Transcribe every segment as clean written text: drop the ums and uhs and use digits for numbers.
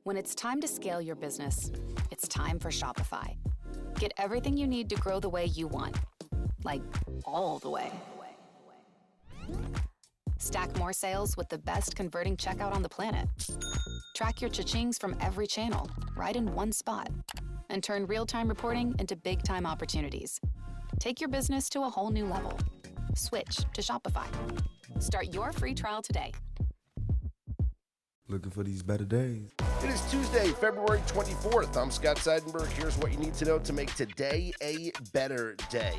When it's time to scale your business, it's time for Shopify. Get everything you need to grow the way you want, like all the way. Stack more sales with the best converting checkout on the planet. Track your cha-chings from every channel, right in one spot. And turn real-time reporting into big-time opportunities. Take your business to a whole new level. Switch to Shopify. Start your free trial today. Looking for these better days. It is Tuesday, February 24th. I'm Scott Seidenberg. Here's what you need to know to make today a better day.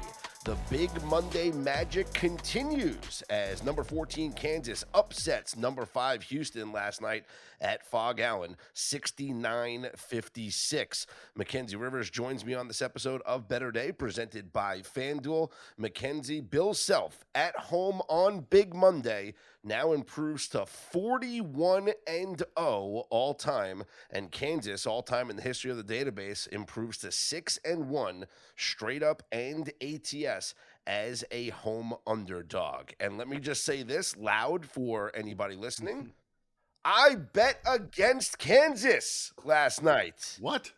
The Big Monday magic continues as number 14 Kansas upsets number 5 Houston last night at Fog Allen, 69-56. Mackenzie Rivers joins me on this episode of Better Day, presented by FanDuel. Mackenzie, Bill Self at home on Big Monday now improves to 41-0 all time, and Kansas, all time in the history of the database, improves to 6-1 straight up and ATS as a home underdog. And let me just say this loud for anybody listening. I bet against Kansas last night. What?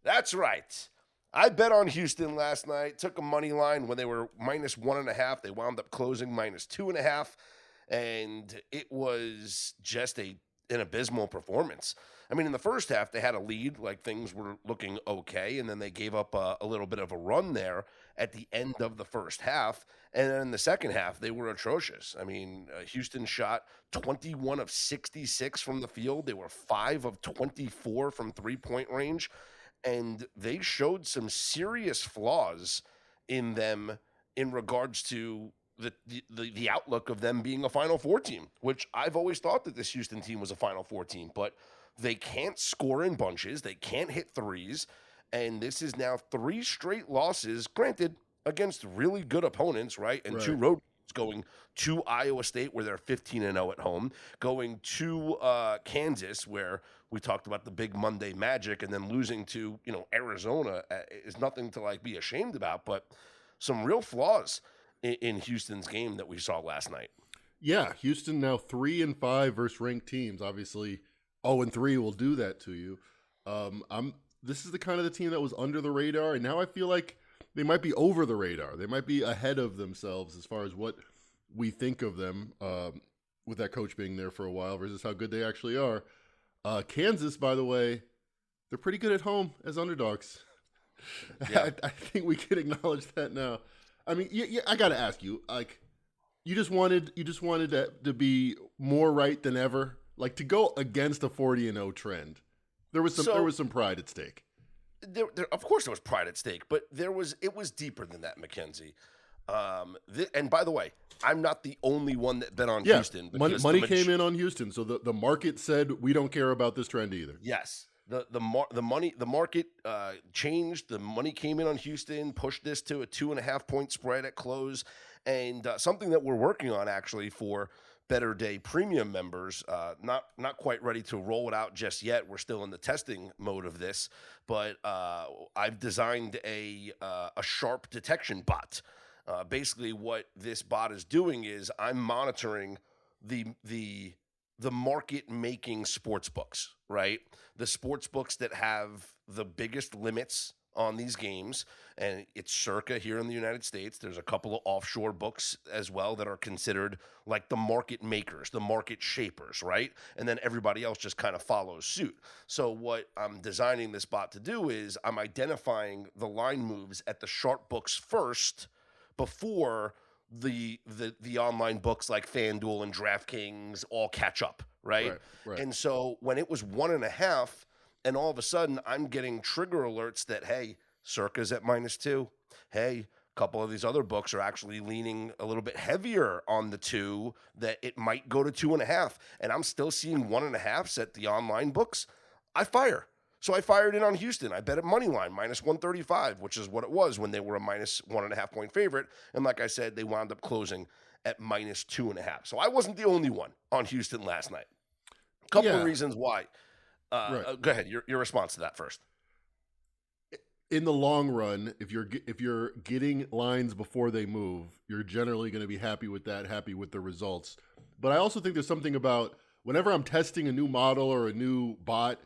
That's right. I bet on Houston last night, took a money line when they were -1.5. They wound up closing -2.5. And it was just an abysmal performance. I mean, in the first half, they had a lead, like things were looking okay, and then they gave up a little bit of a run there at the end of the first half. And then in the second half, they were atrocious. I mean, Houston shot 21 of 66 from the field. They were 5 of 24 from three-point range, and they showed some serious flaws in them in regards to the outlook of them being a Final Four team, which I've always thought that this Houston team was a Final Four team, but they can't score in bunches. They can't hit threes. And this is now 3 straight losses, granted, against really good opponents, right? And 2 road games, going to Iowa State, where they're 15-0 at home, going to Kansas, where we talked about the Big Monday magic, and then losing to, Arizona is nothing to be ashamed about, but some real flaws in Houston's game that we saw last night. Yeah, Houston now 3-5 versus ranked teams. Obviously, 0-3 will do that to you. This is the kind of the team that was under the radar, and now I feel like they might be over the radar. They might be ahead of themselves as far as what we think of them, with that coach being there for a while versus how good they actually are. Kansas, by the way, they're pretty good at home as underdogs. Yeah. I think we can acknowledge that now. I mean, yeah, I got to ask you, you just wanted to be more right than ever, to go against a 40-0 trend. There was some pride at stake. There, of course, there was pride at stake, but it was deeper than that, Mackenzie. And by the way, I'm not the only one that bet on Houston. Money came in on Houston, so the market said we don't care about this trend either. Yes. The market changed. The money came in on Houston, pushed this to a 2.5-point spread at close, and something that we're working on actually for Better Day Premium members. Not quite ready to roll it out just yet. We're still in the testing mode of this, but I've designed a sharp detection bot. Basically, what this bot is doing is I'm monitoring the market-making sports books, right? The sports books that have the biggest limits on these games, and it's Circa here in the United States. There's a couple of offshore books as well that are considered like the market makers, the market shapers, right? And then everybody else just kind of follows suit. So what I'm designing this bot to do is I'm identifying the line moves at the sharp books first before the online books like FanDuel and DraftKings all catch up, right? And so when it was 1.5, and all of a sudden I'm getting trigger alerts that, hey, Circa's at -2. Hey, a couple of these other books are actually leaning a little bit heavier on the 2, that it might go to 2.5. And I'm still seeing 1.5s at the online books. I fire. So I fired in on Houston. I bet at money line, -135, which is what it was when they were a -1.5-point favorite. And like I said, they wound up closing at -2.5. So I wasn't the only one on Houston last night. A couple of reasons why. Go ahead. Your response to that first. In the long run, if you're getting lines before they move, you're generally going to be happy with that, happy with the results. But I also think there's something about whenever I'm testing a new model or a new bot,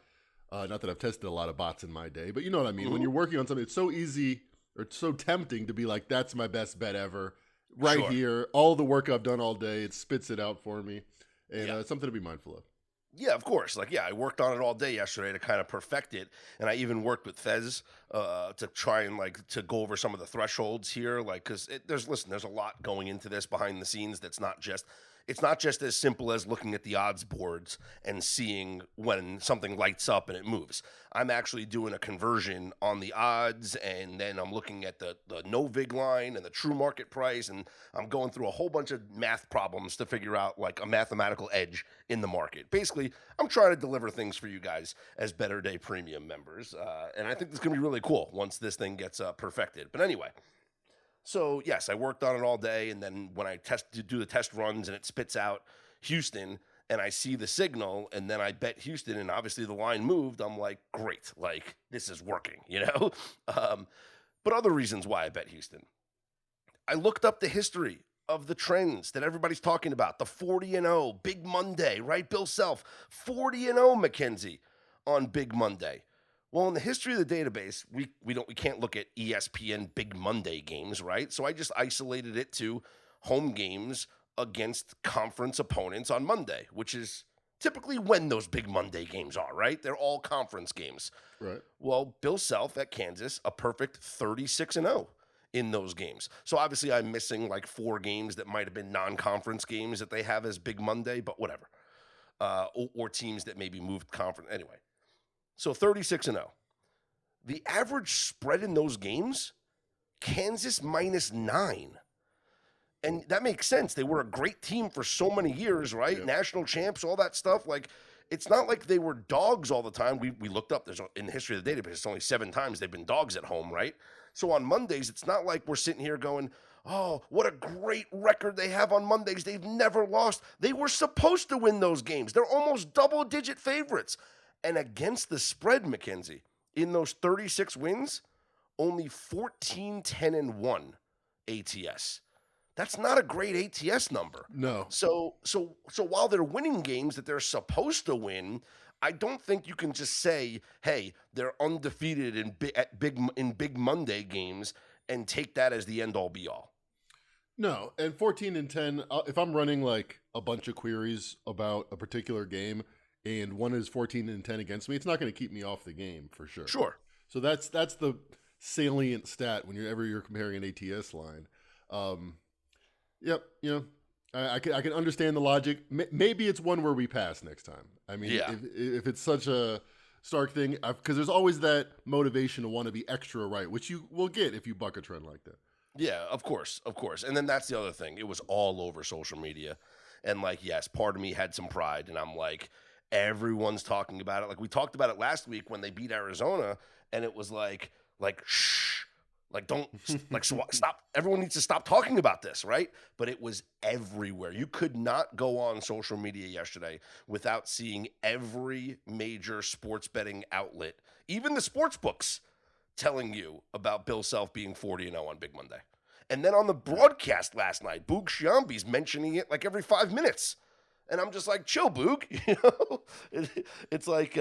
Not that I've tested a lot of bots in my day, but you know what I mean. Mm-hmm. When you're working on something, it's so easy or it's so tempting to be like, that's my best bet ever. Right Sure. here, all the work I've done all day, it spits it out for me. And Yeah. it's something to be mindful of. Yeah, of course. Like, yeah, I worked on it all day yesterday to kind of perfect it, and I even worked with Fez to try and to go over some of the thresholds here. Like, because there's a lot going into this behind the scenes. It's not just as simple as looking at the odds boards and seeing when something lights up and it moves. I'm actually doing a conversion on the odds, and then I'm looking at the no vig line and the true market price, and I'm going through a whole bunch of math problems to figure out like a mathematical edge in the market. Basically, I'm trying to deliver things for you guys as Better Day Premium members, and I think it's going to be really cool once this thing gets perfected. But anyway. So, yes, I worked on it all day, and then when I do the test runs and it spits out Houston, and I see the signal, and then I bet Houston, and obviously the line moved, I'm like, great, like, this is working, you know? But other reasons why I bet Houston. I looked up the history of the trends that everybody's talking about, the 40-0, Big Monday, right? Bill Self, 40-0, Mackenzie, on Big Monday. Well, in the history of the database, we can't look at ESPN Big Monday games, right? So I just isolated it to home games against conference opponents on Monday, which is typically when those Big Monday games are, right? They're all conference games. Right. Well, Bill Self at Kansas, a perfect 36-0 in those games. So obviously I'm missing like 4 games that might have been non-conference games that they have as Big Monday, but whatever. Or teams that maybe moved conference. Anyway. So 36-0. The average spread in those games, Kansas -9. And that makes sense. They were a great team for so many years, right? Yep. National champs, all that stuff. Like, it's not like they were dogs all the time. We looked up, in the history of the database, it's only 7 times they've been dogs at home, right? So on Mondays, it's not like we're sitting here going, oh, what a great record they have on Mondays. They've never lost. They were supposed to win those games. They're almost double-digit favorites. And against the spread, Mackenzie, in those 36 wins, only 14-10-1 ATS. That's not a great ATS number. No. So while they're winning games that they're supposed to win, I don't think you can just say, hey, they're undefeated in Big Monday games and take that as the end-all be-all. No, and 14-10, if I'm running like a bunch of queries about a particular game, and one is 14-10 against me, it's not going to keep me off the game for sure. Sure. So that's the salient stat whenever you're comparing an ATS line. Yep, I can understand the logic. Maybe it's one where we pass next time. I mean, Yeah. if it's such a stark thing, because there's always that motivation to want to be extra right, which you will get if you buck a trend like that. Yeah, of course. And then that's the other thing. It was all over social media. And like, yes, part of me had some pride, and I'm like, everyone's talking about it. Like we talked about it last week when they beat Arizona, and it was like shh, like don't like stop. Everyone needs to stop talking about this, right? But it was everywhere. You could not go on social media yesterday without seeing every major sports betting outlet, even the sports books, telling you about Bill Self being 40-0 on Big Monday. And then on the broadcast last night, Boog Sciambi's mentioning it like every 5 minutes. And I'm just like, chill, Boog. It's like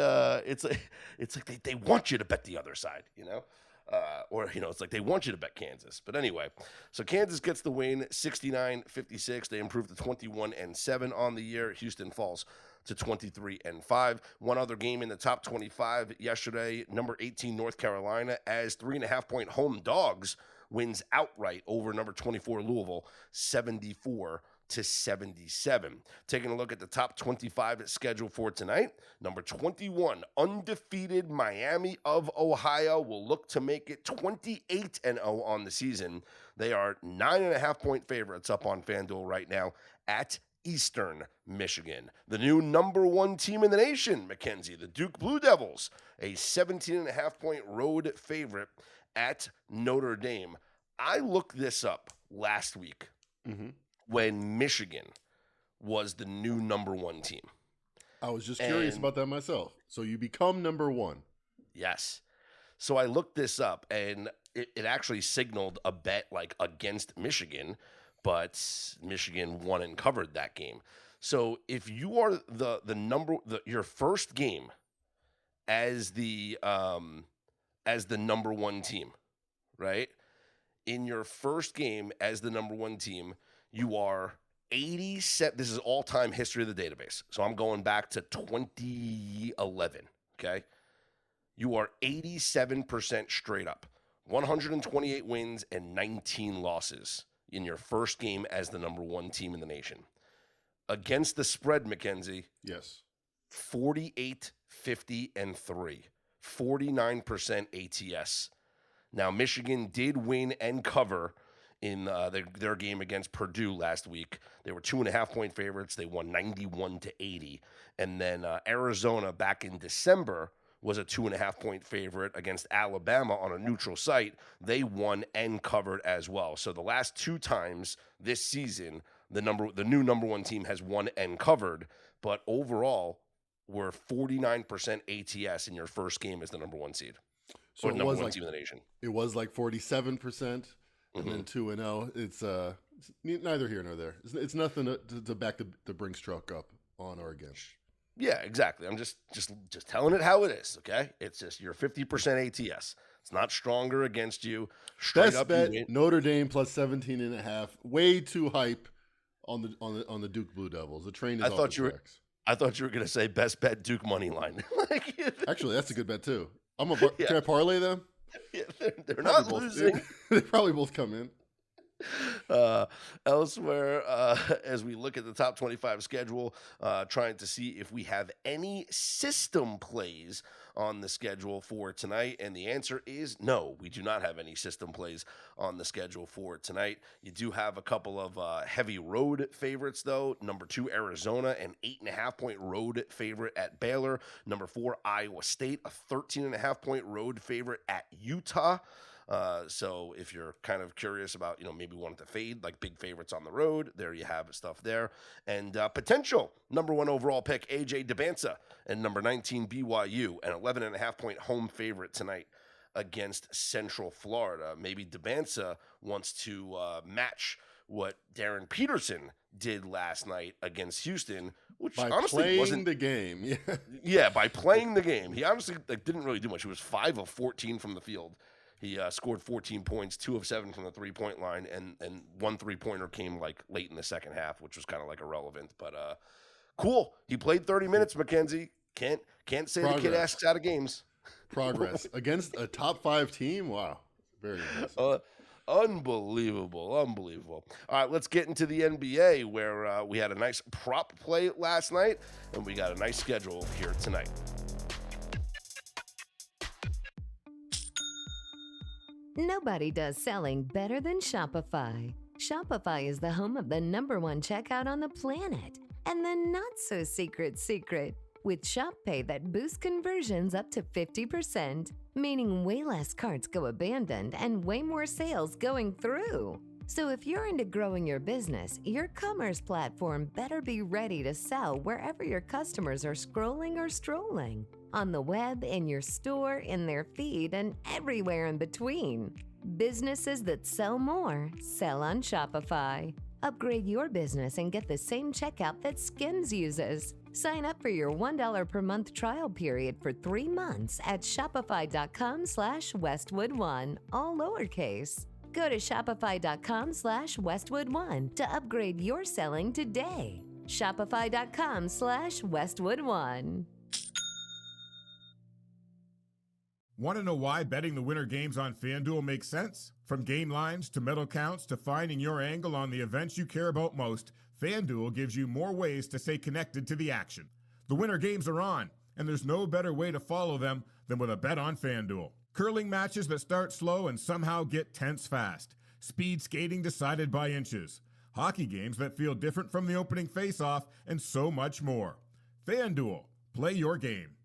they want you to bet the other side, it's like they want you to bet Kansas. But anyway, so Kansas gets the win, 69-56. They improve to 21-7 on the year. Houston falls to 23-5. One other game in the top 25 yesterday, number 18 North Carolina as 3.5-point home dogs wins outright over number 24 Louisville, 74-77. Taking a look at the top 25 schedule for tonight, number 21, undefeated Miami of Ohio will look to make it 28-0 on the season. They are 9.5-point favorites up on FanDuel right now at Eastern Michigan. The new number 1 team in the nation, Mackenzie, the Duke Blue Devils, a 17.5-point road favorite at Notre Dame. I looked this up last week. Mm-hmm. When Michigan was the new number 1 team. I was just curious about that myself. So you become number 1. Yes. So I looked this up, and it actually signaled a bet like against Michigan, but Michigan won and covered that game. So if you are your first game as the number one team, right? In your first game as the number one team, you are 87. This is all-time history of the database. So I'm going back to 2011, okay? You are 87% straight up. 128 wins and 19 losses in your first game as the number one team in the nation. Against the spread, Mackenzie. Yes. 48, 50, and 3. 49% ATS. Now, Michigan did win and cover in their game against Purdue last week. They were 2.5-point favorites. They won 91-80. And then Arizona back in December was a 2.5-point favorite against Alabama on a neutral site. They won and covered as well. So the last two times this season, the new number one team has won and covered. But overall, we're 49% ATS in your first game as the number one seed. So or number one team in the nation. It was like 47%, and then 2-0. It's neither here nor there. It's nothing to back the Brinks truck up on or against. Yeah, exactly. I'm just telling it how it is, okay? It's just you're 50% ATS. It's not stronger against you. Straight Best up, bet, Notre Dame plus 17.5. Way too hype on the Duke Blue Devils. The train is off the tracks. I thought you were going to say best bet Duke money line. Actually, that's a good bet too. Can I parlay them? Yeah, they're not losing. They probably both come in. Elsewhere, as we look at the top 25 schedule, trying to see if we have any system plays on the schedule for tonight. And the answer is no, we do not have any system plays on the schedule for tonight. You do have a couple of heavy road favorites, though. Number 2, Arizona, an 8.5-point road favorite at Baylor. Number 4, Iowa State, a 13.5-point road favorite at Utah. So if you're kind of curious about, maybe wanting to fade like big favorites on the road, there you have stuff there. And potential number 1 overall pick, AJ Dybantsa, and number 19 BYU, an 11.5-point home favorite tonight against Central Florida. Maybe Dybantsa wants to match what Darren Peterson did last night against Houston, which by honestly wasn't the game. Yeah. Yeah, by playing the game. He honestly didn't really do much. He was 5 of 14 from the field. He scored 14 points, 2 of 7 from the three-point line, and 1 3-pointer came like late in the second half, which was kind of like irrelevant. But cool. He played 30 minutes, Mackenzie. Can't say Progress. the kid asks out of games. Progress against a top 5 team. Wow, very impressive. Unbelievable. All right, let's get into the NBA, where we had a nice prop play last night, and we got a nice schedule here tonight. Nobody does selling better than Shopify. Shopify is the home of the #1 checkout on the planet. And the not-so-secret secret, with Shop Pay that boosts conversions up to 50%, meaning way less carts go abandoned and way more sales going through. So if you're into growing your business, your commerce platform better be ready to sell wherever your customers are scrolling or strolling. On the web, in your store, in their feed, and everywhere in between. Businesses that sell more, sell on Shopify. Upgrade your business and get the same checkout that Skims uses. Sign up for your $1 per month trial period for 3 months at shopify.com/Westwood1, all lowercase. Go to shopify.com/Westwood1 to upgrade your selling today. Shopify.com/Westwood1. Want to know why betting the winter games on FanDuel makes sense? From game lines to medal counts to finding your angle on the events you care about most, FanDuel gives you more ways to stay connected to the action. The winter games are on, and there's no better way to follow them than with a bet on FanDuel. Curling matches that start slow and somehow get tense fast. Speed skating decided by inches. Hockey games that feel different from the opening face-off, and so much more. FanDuel, play your game.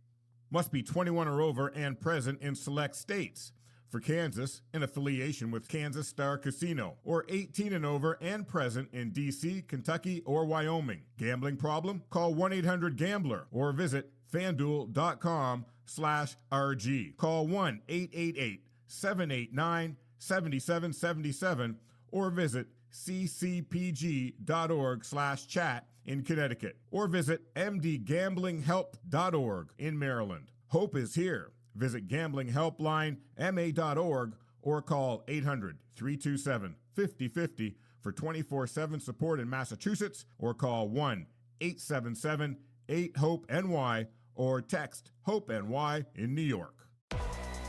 Must be 21 or over and present in select states. For Kansas, in affiliation with Kansas Star Casino, or 18 and over and present in D.C., Kentucky, or Wyoming. Gambling problem? Call 1-800-GAMBLER or visit FanDuel.com/RG. Call 1-888-789-7777 or visit ccpg.org/chat in Connecticut, or visit mdgamblinghelp.org in Maryland. Hope is here. Visit gamblinghelplinema.org or call 800-327-5050 for 24/7 support in Massachusetts, or call 1-877-8-HOPE-NY or text HOPE-NY in New York.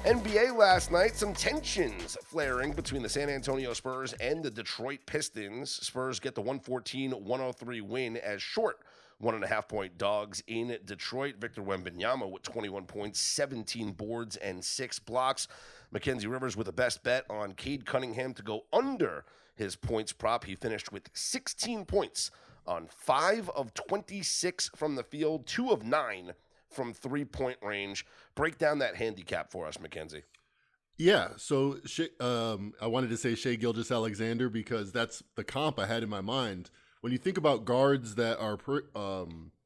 NBA last night, some tensions flaring between the San Antonio Spurs and the Detroit Pistons. Spurs get the 114-103 win as short 1.5-point dogs in Detroit. Victor Wembanyama with 21 points, 17 boards, and 6 blocks. Mackenzie Rivers with the best bet on Cade Cunningham to go under his points prop. He finished with 16 points on 5 of 26 from the field, 2 of 9 from three-point range. Break down that handicap for us, Mackenzie. Yeah, so I wanted to say Shai Gilgeous-Alexander because that's the comp I had in my mind. When you think about guards that are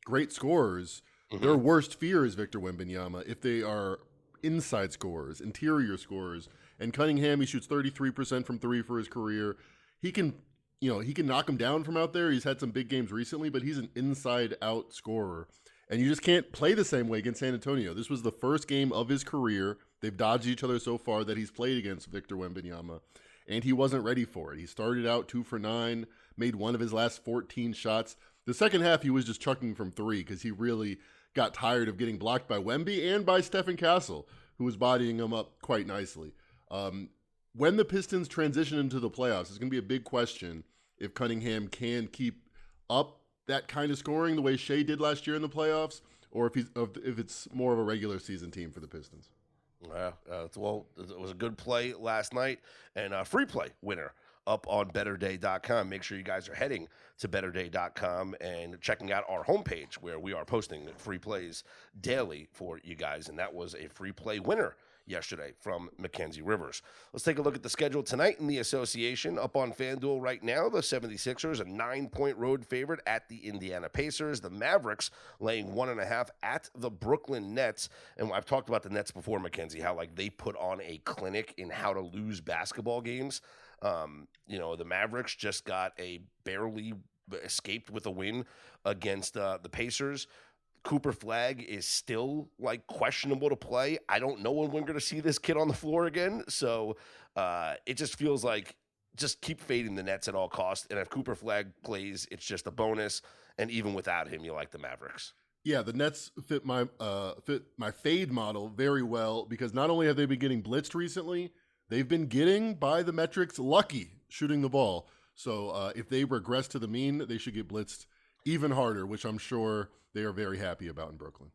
great scorers, their worst fear is Victor Wembanyama. If they are inside scorers, interior scorers, and Cunningham, he shoots 33% from three for his career. He can knock him down from out there. He's had some big games recently, but he's an inside-out scorer. And you just can't play the same way against San Antonio. This was the first game of his career. They've dodged each other so far that he's played against Victor Wembanyama, and he wasn't ready for it. He started out 2 for 9, made one of his last 14 shots. The second half, he was just chucking from three because he really got tired of getting blocked by Wemby and by Stephen Castle, who was bodying him up quite nicely. When the Pistons transition into the playoffs, it's going to be a big question if Cunningham can keep up that kind of scoring the way Shai did last year in the playoffs, or if it's more of a regular season team for the Pistons. Well, it was a good play last night, and a free play winner up on betterday.com. Make sure you guys are heading to betterday.com and checking out our homepage where we are posting free plays daily for you guys, and that was a free play winner yesterday from Mackenzie Rivers. Let's take a look at the schedule tonight in the association. Up on FanDuel right now, the 76ers, a 9-point road favorite at the Indiana Pacers. The Mavericks laying 1.5 at the Brooklyn Nets. And I've talked about the Nets before, Mackenzie, how like they put on a clinic in how to lose basketball games. The Mavericks just got a barely escaped with a win against the Pacers. Cooper Flagg is still like questionable to play. I don't know when we're going to see this kid on the floor again. So it just feels like just keep fading the Nets at all costs. And if Cooper Flagg plays, it's just a bonus. And even without him, you like the Mavericks. Yeah, the Nets fit my fade model very well because not only have they been getting blitzed recently, they've been getting, by the metrics, lucky shooting the ball. So if they regress to the mean, they should get blitzed even harder, which I'm sure they are very happy about in Brooklyn.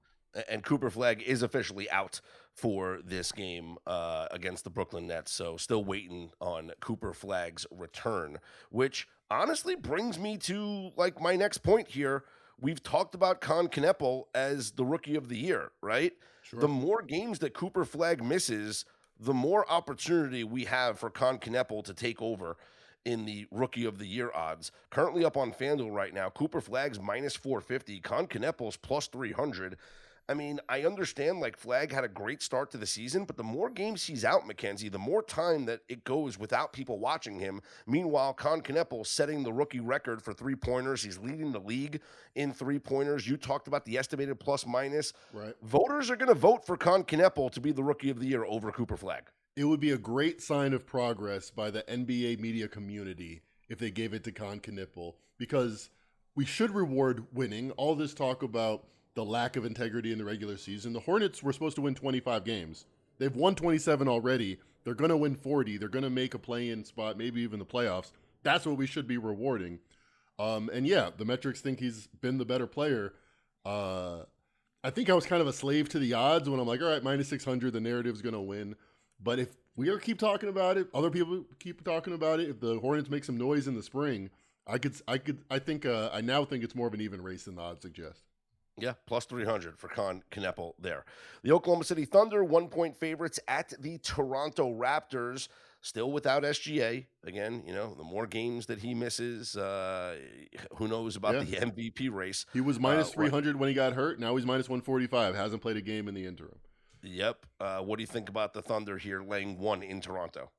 And Cooper Flagg is officially out for this game against the Brooklyn Nets, so still waiting on Cooper Flagg's return, which honestly brings me to like my next point here. We've talked about Con Kneppel as the Rookie of the Year, right? Sure. The more games that Cooper Flagg misses, the more opportunity we have for Con Kneppel to take over in the Rookie of the Year odds. Currently up on FanDuel right now, Cooper Flagg's minus 450, Con Kneppel's plus 300. I mean, I understand like Flagg had a great start to the season, but the more games he's out, Mackenzie, the more time that it goes without people watching him. Meanwhile, Con Kneppel setting the rookie record for three-pointers. He's leading the league in three-pointers. You talked about the estimated plus-minus. Right. Voters are going to vote for Con Kneppel to be the Rookie of the Year over Cooper Flagg. It would be a great sign of progress by the NBA media community if they gave it to Con Kneppel, because we should reward winning. All this talk about the lack of integrity in the regular season. The Hornets were supposed to win 25 games. They've won 27 already. They're going to win 40. They're going to make a play-in spot, maybe even the playoffs. That's what we should be rewarding. And yeah, the metrics think he's been the better player. I think I was kind of a slave to the odds when I'm like, all right, minus 600, the narrative's going to win. But if we keep talking about it, other people keep talking about it, if the Hornets make some noise in the spring, I now think it's more of an even race than the odds suggest. Yeah, plus 300 for Con Kneppel there. The Oklahoma City Thunder, 1-point favorites at the Toronto Raptors, still without SGA. Again, the more games that he misses, who knows about the MVP race. He was minus 300 when he got hurt. Now he's minus 145. Hasn't played a game in the interim. Yep. What do you think about the Thunder here laying 1 in Toronto?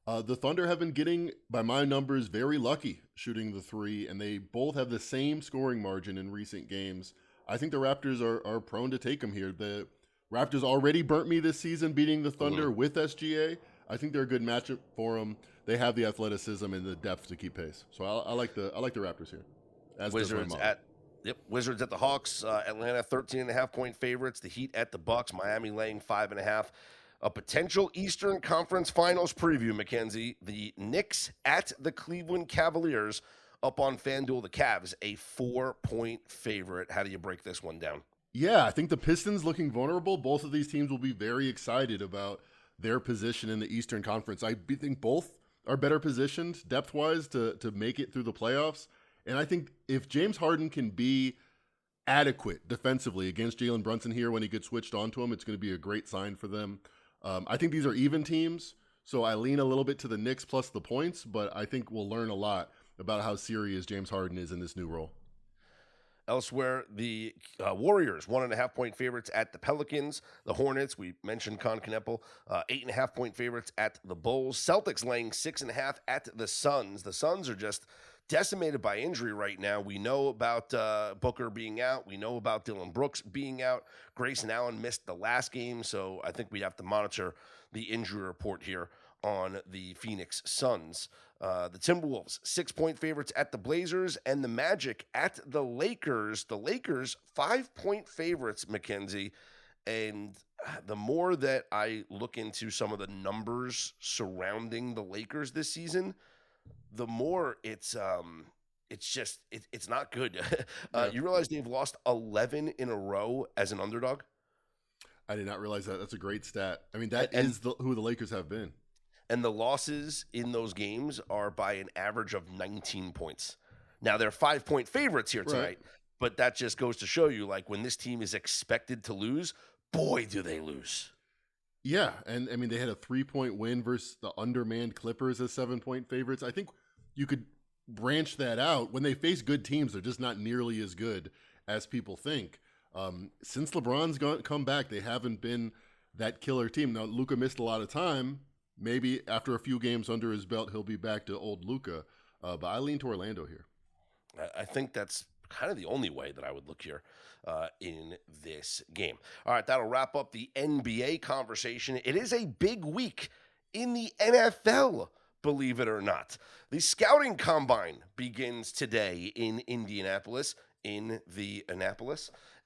The Thunder have been getting, by my numbers, very lucky shooting the three, and they both have the same scoring margin in recent games. I think the Raptors are prone to take them here. The Raptors already burnt me this season beating the Thunder with SGA. I think they're a good matchup for them. They have the athleticism and the depth to keep pace. So I like the Raptors here. As Wizards Wizards at the Hawks. Atlanta 13.5-point favorites. The Heat at the Bucks. Miami laying 5.5. A potential Eastern Conference Finals preview, Mackenzie. The Knicks at the Cleveland Cavaliers up on FanDuel. The Cavs, a 4-point favorite. How do you break this one down? Yeah, I think the Pistons looking vulnerable. Both of these teams will be very excited about their position in the Eastern Conference. I think both are better positioned depth-wise to make it through the playoffs. And I think if James Harden can be adequate defensively against Jalen Brunson here when he gets switched onto him, it's going to be a great sign for them. I think these are even teams, so I lean a little bit to the Knicks plus the points, but I think we'll learn a lot about how serious James Harden is in this new role. Elsewhere, the Warriors, 1.5-point favorites at the Pelicans. The Hornets, we mentioned Con Kneppel, 8.5-point favorites at the Bulls. Celtics laying 6.5 at the Suns. The Suns are just decimated by injury right now. We know about Booker being out. We know about Dylan Brooks being out. Grayson Allen missed the last game, so I think we have to monitor the injury report here on the Phoenix Suns. The Timberwolves, 6-point favorites at the Blazers, and the Magic at the Lakers. The Lakers, 5-point favorites, Mackenzie. And the more that I look into some of the numbers surrounding the Lakers this season, the more it's not good. You realize they've lost 11 in a row as an underdog? I did not realize that. That's a great stat. I mean, that is who the Lakers have been. And the losses in those games are by an average of 19 points. Now, they're 5-point favorites here tonight, but that just goes to show you, like, when this team is expected to lose, boy, do they lose. Yeah, and I mean, they had a 3-point win versus the undermanned Clippers as 7-point favorites. I think you could branch that out. When they face good teams, they're just not nearly as good as people think. Since LeBron's come back, they haven't been that killer team. Now, Luka missed a lot of time. Maybe after a few games under his belt, he'll be back to old Luka. But I lean to Orlando here. I think that's kind of the only way that I would look here in this game. All right, that'll wrap up the NBA conversation. It is a big week in the NFL, believe it or not. The scouting combine begins today in Indianapolis, and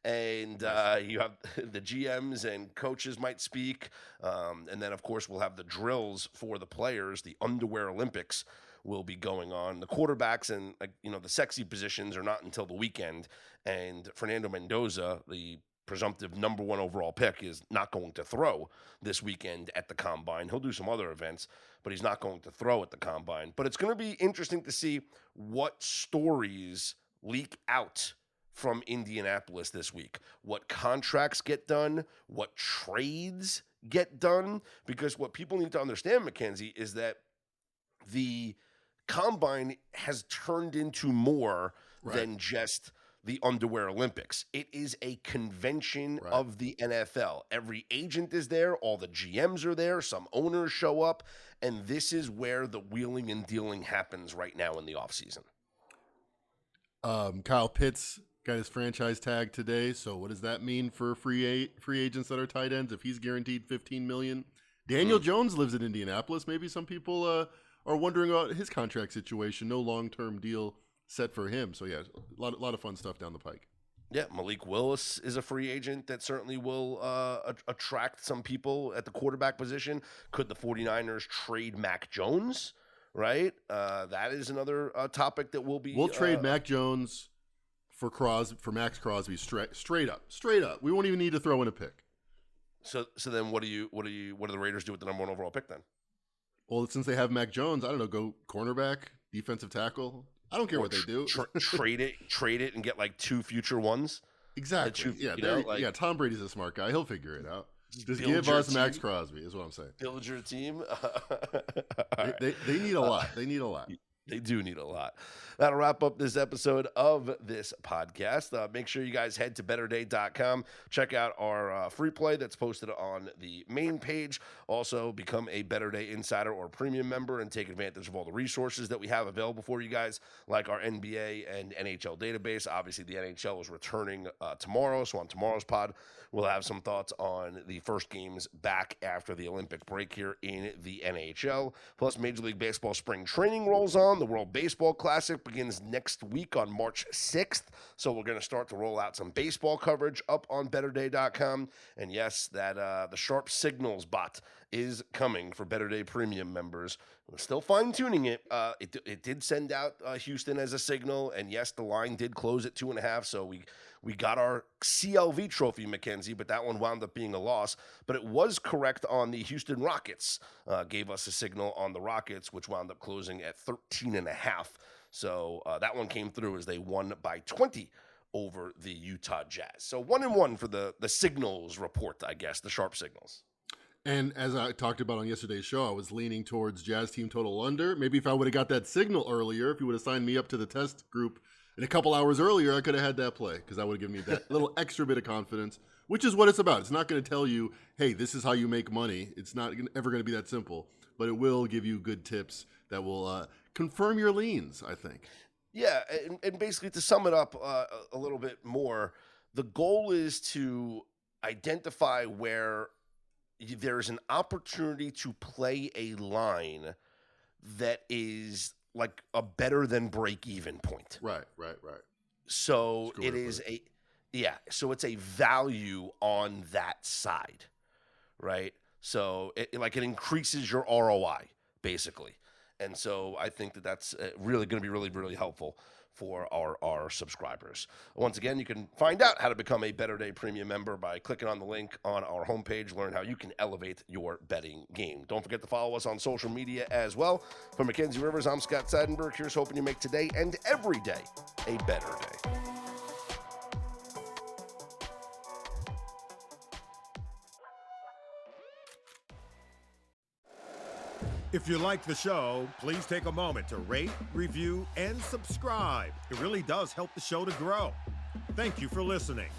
you have the GMs and coaches might speak, and then, of course, we'll have the drills for the players. The Underwear Olympics will be going on. The quarterbacks and the sexy positions are not until the weekend, and Fernando Mendoza, the presumptive number 1 overall pick, is not going to throw this weekend at the Combine. He'll do some other events, but he's not going to throw at the Combine. But it's going to be interesting to see what stories leak out from Indianapolis this week. What contracts get done, what trades get done, because what people need to understand, Mackenzie, is that the Combine has turned into more than just the Underwear Olympics. It is a convention of the NFL. Every agent is there, all the GMs are there, some owners show up, and this is where the wheeling and dealing happens right now in the offseason. Kyle Pitts got his franchise tag today, so what does that mean for free agents that are tight ends if he's guaranteed $15 million? Daniel Jones lives in Indianapolis. Maybe some people are wondering about his contract situation. No long-term deal set for him. So, yeah, a lot of fun stuff down the pike. Yeah, Malik Willis is a free agent that certainly will attract some people at the quarterback position. Could the 49ers trade Mac Jones? Right? That is another topic that will be... We'll trade Mac Jones for Max Crosby straight up. We won't even need to throw in a pick. So then what do the Raiders do with the number 1 overall pick then? Well, since they have Mac Jones, I don't know, go cornerback, defensive tackle. I don't care what they do. Trade it and get like 2 future ones. Exactly. Tom Brady's a smart guy. He'll figure it out. Just give us Max Crosby is what I'm saying. Build your team. They need a lot. They need a lot. They do need a lot. That'll wrap up this episode of this podcast. Make sure you guys head to betterday.com. Check out our free play that's posted on the main page. Also, become a Better Day Insider or Premium member and take advantage of all the resources that we have available for you guys, like our NBA and NHL database. Obviously, the NHL is returning tomorrow, so on tomorrow's pod, we'll have some thoughts on the first games back after the Olympic break here in the NHL. Plus, Major League Baseball spring training rolls on. The World Baseball Classic begins next week on March 6th. So we're going to start to roll out some baseball coverage up on betterday.com. And yes, that the Sharp Signals bot is coming for Better Day Premium members. We're still fine-tuning it. It did send out Houston as a signal. And yes, the line did close at 2.5. So we got our CLV trophy, Mackenzie, but that one wound up being a loss. But it was correct on the Houston Rockets. Gave us a signal on the Rockets, which wound up closing at 13.5. So that one came through as they won by 20 over the Utah Jazz. So 1-1 for the Signals report, I guess, the Sharp Signals. And as I talked about on yesterday's show, I was leaning towards Jazz team total under. Maybe if I would have got that signal earlier, if you would have signed me up to the test group and a couple hours earlier, I could have had that play because that would have given me that little extra bit of confidence, which is what it's about. It's not going to tell you, hey, this is how you make money. It's not ever going to be that simple, but it will give you good tips that will confirm your leans, I think. Yeah, and basically to sum it up a little bit more, the goal is to identify where there's an opportunity to play a line that is like a better than break-even point. Right. So it is so it's a value on that side, right? So it increases your ROI, basically. And so I think that's really going to be really, really helpful for our subscribers. Once again, you can find out how to become a Better Day Premium member by clicking on the link on our homepage. Learn how you can elevate your betting game. Don't forget to follow us on social media as well. For Mackenzie Rivers, I'm Scott Seidenberg. Here's hoping you make today and every day a better day. If you like the show, please take a moment to rate, review, and subscribe. It really does help the show to grow. Thank you for listening.